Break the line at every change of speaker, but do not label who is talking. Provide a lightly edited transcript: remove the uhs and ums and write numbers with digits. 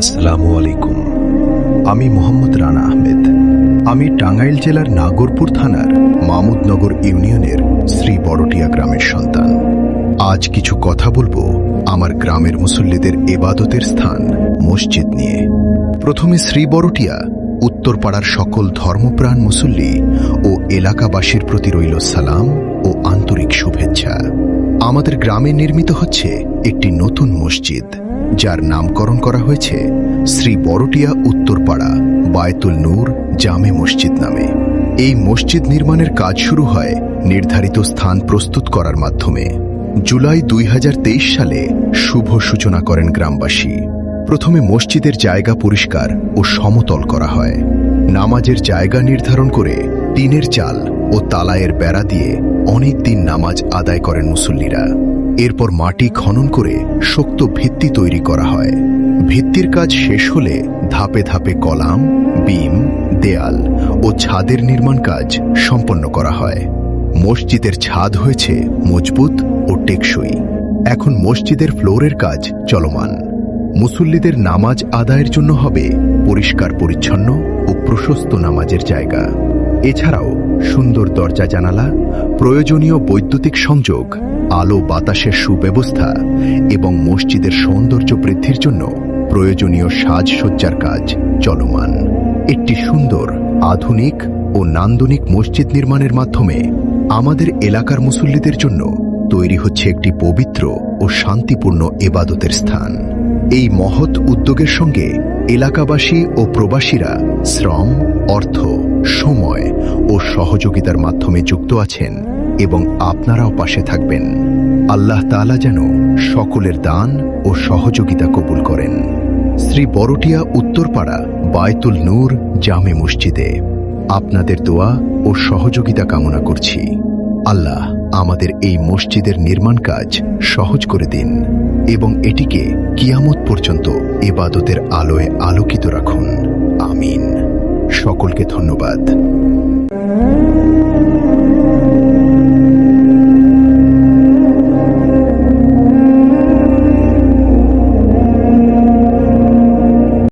আসসালামু আলাইকুম। আমি মোহাম্মদ রানা আহমেদ। আমি টাঙ্গাইল জেলার নাগরপুর থানার মামুদনগর ইউনিয়নের শ্রী বড়টিয়া গ্রামের সন্তান। আজ কিছু কথা বলবো আমার গ্রামের মুসল্লিদের ইবাদতের স্থান মসজিদ নিয়ে। প্রথমে শ্রী বড়টিয়া উত্তরপাড়ার সকল ধর্মপ্রাণ মুসল্লি ও এলাকাবাসীর প্রতি রইল সালাম ও আন্তরিক শুভেচ্ছা। আমাদের গ্রামে নির্মিত হচ্ছে একটি নতুন মসজিদ, যার নামকরণ করা হয়েছে শ্রী বড়টিয়া উত্তরপাড়া বায়তুল নূর জামে মসজিদ নামে। এই মসজিদ নির্মাণের কাজ শুরু হয় নির্ধারিত স্থান প্রস্তুত করার মাধ্যমে। জুলাই 2023 সালে শুভ সূচনা করেন গ্রামবাসী। প্রথমে মসজিদের জায়গা পরিষ্কার ও সমতল করা হয়। নামাজের জায়গা নির্ধারণ করে টিনের চাল ও তালায়ের বেড়া দিয়ে অনেক দিন নামাজ আদায় করেন মুসল্লিরা। এরপর মাটি খনন করে শক্ত ভিত্তি তৈরি করা হয়। ভিত্তির কাজ শেষ হলে ধাপে ধাপে কলাম, বিম, দেয়াল ও ছাদের নির্মাণ কাজ সম্পন্ন করা হয়। মসজিদের ছাদ হয়েছে মজবুত ও টেকসই। এখন মসজিদের ফ্লোরের কাজ চলমান। মুসল্লিদের নামাজ আদায়ের জন্য হবে পরিষ্কার পরিচ্ছন্ন ও প্রশস্ত নামাজের জায়গা। এছাড়াও সুন্দর দরজা জানালা, প্রয়োজনীয় বৈদ্যুতিক সংযোগ, আলো বাতাসের সুব্যবস্থা এবং মসজিদের সৌন্দর্য বৃদ্ধির জন্য প্রয়োজনীয় সাজসজ্জার কাজ চলমান। একটি সুন্দর, আধুনিক ও নান্দনিক মসজিদ নির্মাণের মাধ্যমে আমাদের এলাকার মুসল্লিদের জন্য তৈরি হচ্ছে একটি পবিত্র ও শান্তিপূর্ণ ইবাদতের স্থান। এই মহৎ উদ্যোগের সঙ্গে এলাকাবাসী ও প্রবাসীরা শ্রম, অর্থ, সময় ও সহযোগিতার মাধ্যমে যুক্ত আছেন এবং আপনারাও পাশে থাকবেন। আল্লাহ তাআলা যেন সকলের দান ও সহযোগিতা কবুল করেন। শ্রী বড়টিয়া উত্তরপাড়া বায়তুল নূর জামে মসজিদে আপনাদের দোয়া ও সহযোগিতা কামনা করছি। আল্লাহ আমাদের এই মসজিদের নির্মাণ কাজ সহজ করে দিন এবং এটিকে কিয়ামত পর্যন্ত ইবাদতের আলোয় আলোকিত রাখুন। আমিন। সকলকে ধন্যবাদ।